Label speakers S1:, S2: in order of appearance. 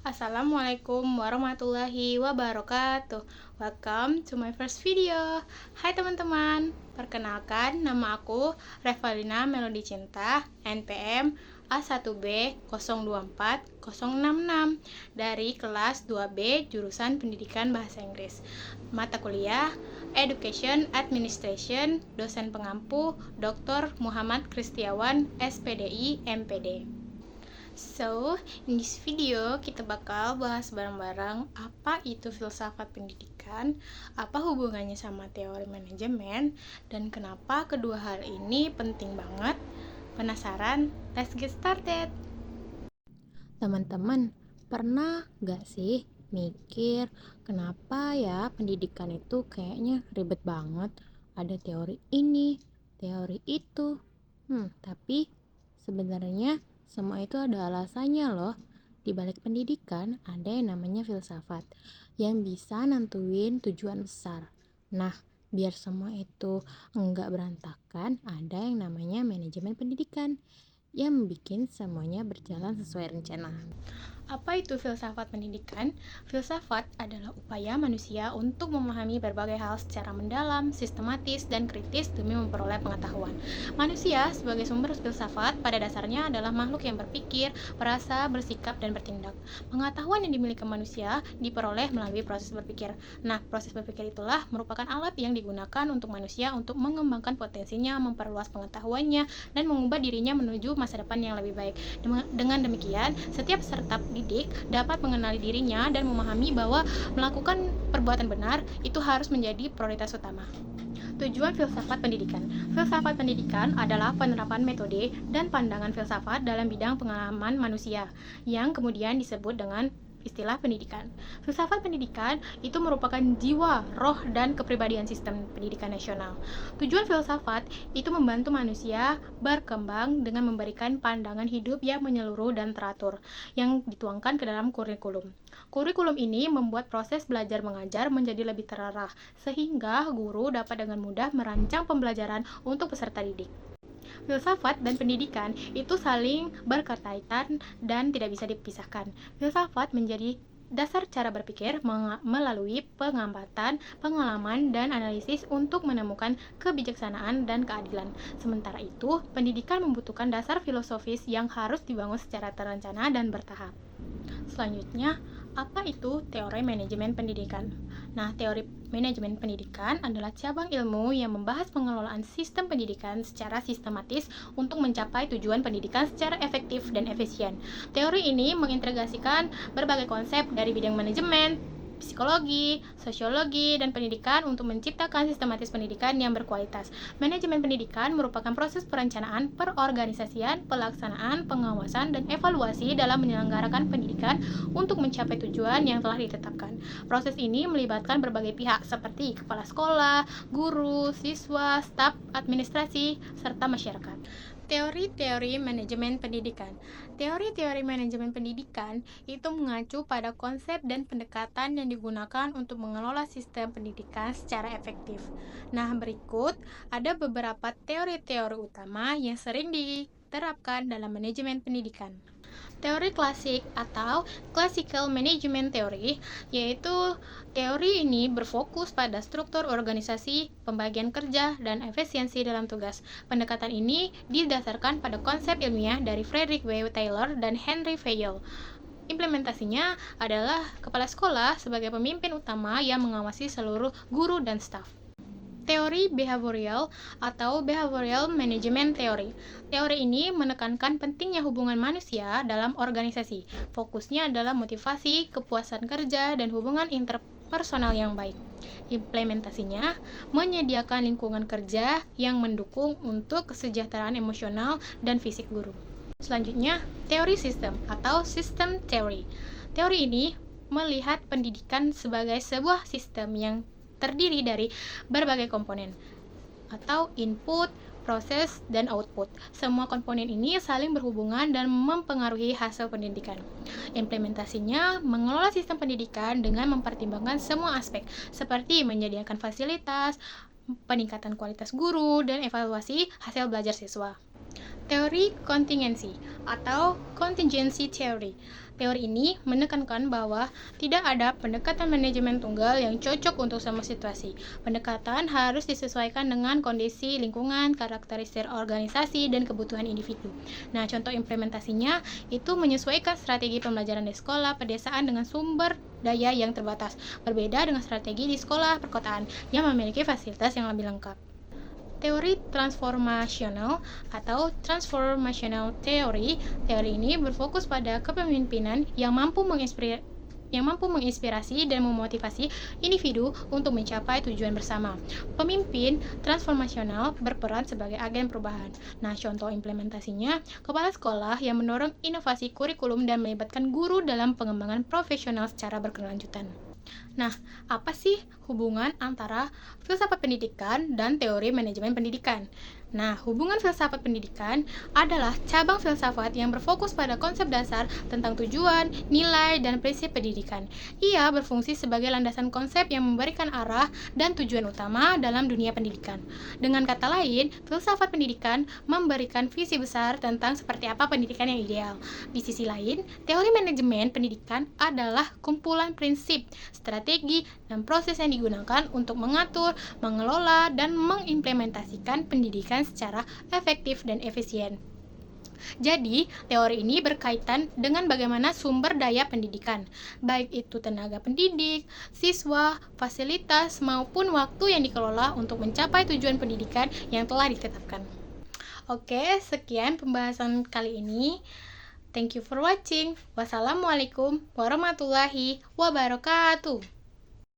S1: Assalamualaikum warahmatullahi wabarakatuh. Welcome to my first video. Hai teman-teman, perkenalkan nama aku Revalina Melody Cinta, NPM A1B024066 dari kelas 2B jurusan Pendidikan Bahasa Inggris. Mata kuliah Education Administration, dosen pengampu Dr. Muhammad Kristiawan, SPDI, MPD. So, in this video kita bakal bahas bareng-bareng apa itu filsafat pendidikan, apa hubungannya sama teori manajemen, dan kenapa kedua hal ini penting banget. Penasaran? Let's get started!
S2: Teman-teman, pernah gak sih mikir kenapa ya pendidikan itu kayaknya ribet banget? Ada teori ini, teori itu. Tapi sebenarnya semua itu ada alasannya loh. Di balik pendidikan ada yang namanya filsafat yang bisa nentuin tujuan besar. Nah, biar semua itu enggak berantakan, ada yang namanya manajemen pendidikan yang bikin semuanya berjalan sesuai rencana.
S1: Apa itu filsafat pendidikan? Filsafat adalah upaya manusia untuk memahami berbagai hal secara mendalam, sistematis, dan kritis demi memperoleh pengetahuan. Manusia sebagai sumber filsafat pada dasarnya adalah makhluk yang berpikir, merasa, bersikap, dan bertindak. Pengetahuan yang dimiliki manusia diperoleh melalui proses berpikir. Nah, proses berpikir itulah merupakan alat yang digunakan untuk manusia untuk mengembangkan potensinya, memperluas pengetahuannya, dan mengubah dirinya menuju masa depan yang lebih baik. Dengan demikian, setiap peserta didik dapat mengenali dirinya dan memahami bahwa melakukan perbuatan benar itu harus menjadi prioritas utama. Tujuan filsafat pendidikan. Filsafat pendidikan adalah penerapan metode dan pandangan filsafat dalam bidang pengalaman manusia yang kemudian disebut dengan istilah pendidikan. Filsafat pendidikan itu merupakan jiwa, roh, dan kepribadian sistem pendidikan nasional. Tujuan filsafat itu membantu manusia berkembang dengan memberikan pandangan hidup yang menyeluruh dan teratur, yang dituangkan ke dalam kurikulum. Kurikulum ini membuat proses belajar mengajar menjadi lebih terarah, sehingga guru dapat dengan mudah merancang pembelajaran untuk peserta didik. Filsafat dan pendidikan itu saling berkaitan dan tidak bisa dipisahkan. Filsafat menjadi dasar cara berpikir melalui pengamatan, pengalaman, dan analisis untuk menemukan kebijaksanaan dan keadilan. Sementara itu, pendidikan membutuhkan dasar filosofis yang harus dibangun secara terencana dan bertahap. Selanjutnya, apa itu teori manajemen pendidikan? Nah, teori manajemen pendidikan adalah cabang ilmu yang membahas pengelolaan sistem pendidikan secara sistematis untuk mencapai tujuan pendidikan secara efektif dan efisien. Teori ini mengintegrasikan berbagai konsep dari bidang manajemen, psikologi, sosiologi, dan pendidikan untuk menciptakan sistematis pendidikan yang berkualitas. Manajemen pendidikan merupakan proses perencanaan, perorganisasian, pelaksanaan, pengawasan, dan evaluasi dalam menyelenggarakan pendidikan untuk mencapai tujuan yang telah ditetapkan. Proses ini melibatkan berbagai pihak seperti kepala sekolah, guru, siswa, staf administrasi, serta masyarakat. Teori-teori manajemen pendidikan. Teori-teori manajemen pendidikan itu mengacu pada konsep dan pendekatan yang digunakan untuk mengelola sistem pendidikan secara efektif. Nah, berikut ada beberapa teori-teori utama yang sering diterapkan dalam manajemen pendidikan. Teori klasik atau Classical Management Theory, yaitu teori ini berfokus pada struktur organisasi, pembagian kerja, dan efisiensi dalam tugas. Pendekatan ini didasarkan pada konsep ilmiah dari Frederick W. Taylor dan Henry Fayol. Implementasinya adalah kepala sekolah sebagai pemimpin utama yang mengawasi seluruh guru dan staf. Teori behavioral atau Behavioral Management Theory. Teori ini menekankan pentingnya hubungan manusia dalam organisasi. Fokusnya adalah motivasi, kepuasan kerja, dan hubungan interpersonal yang baik. Implementasinya menyediakan lingkungan kerja yang mendukung untuk kesejahteraan emosional dan fisik guru. Selanjutnya, teori sistem atau System Theory. Teori ini melihat pendidikan sebagai sebuah sistem yang terdiri dari berbagai komponen atau input, proses, dan output. Semua komponen ini saling berhubungan dan mempengaruhi hasil pendidikan. Implementasinya mengelola sistem pendidikan dengan mempertimbangkan semua aspek seperti menyediakan fasilitas, peningkatan kualitas guru, dan evaluasi hasil belajar siswa. Teori kontingensi atau contingency theory. Teori ini menekankan bahwa tidak ada pendekatan manajemen tunggal yang cocok untuk semua situasi. Pendekatan harus disesuaikan dengan kondisi lingkungan, karakteristik organisasi, dan kebutuhan individu. Nah, contoh implementasinya itu menyesuaikan strategi pembelajaran di sekolah pedesaan dengan sumber daya yang terbatas, berbeda dengan strategi di sekolah perkotaan yang memiliki fasilitas yang lebih lengkap. Teori transformasional atau transformational theory, teori ini berfokus pada kepemimpinan yang mampu menginspirasi dan memotivasi individu untuk mencapai tujuan bersama. Pemimpin transformasional berperan sebagai agen perubahan. Nah, contoh implementasinya, kepala sekolah yang mendorong inovasi kurikulum dan melibatkan guru dalam pengembangan profesional secara berkelanjutan. Nah, apa sih hubungan antara filsafat pendidikan dan teori manajemen pendidikan? Nah, hubungan filsafat pendidikan adalah cabang filsafat yang berfokus pada konsep dasar tentang tujuan, nilai, dan prinsip pendidikan. Ia berfungsi sebagai landasan konsep yang memberikan arah dan tujuan utama dalam dunia pendidikan. Dengan kata lain, filsafat pendidikan memberikan visi besar tentang seperti apa pendidikan yang ideal. Di sisi lain, teori manajemen pendidikan adalah kumpulan prinsip, strategi, dan proses yang digunakan untuk mengatur, mengelola, dan mengimplementasikan pendidikan secara efektif dan efisien. Jadi, teori ini berkaitan dengan bagaimana sumber daya pendidikan, baik itu tenaga pendidik, siswa, fasilitas, maupun waktu yang dikelola untuk mencapai tujuan pendidikan yang telah ditetapkan. Oke, sekian pembahasan kali ini. Thank you for watching. Wassalamualaikum warahmatullahi wabarakatuh.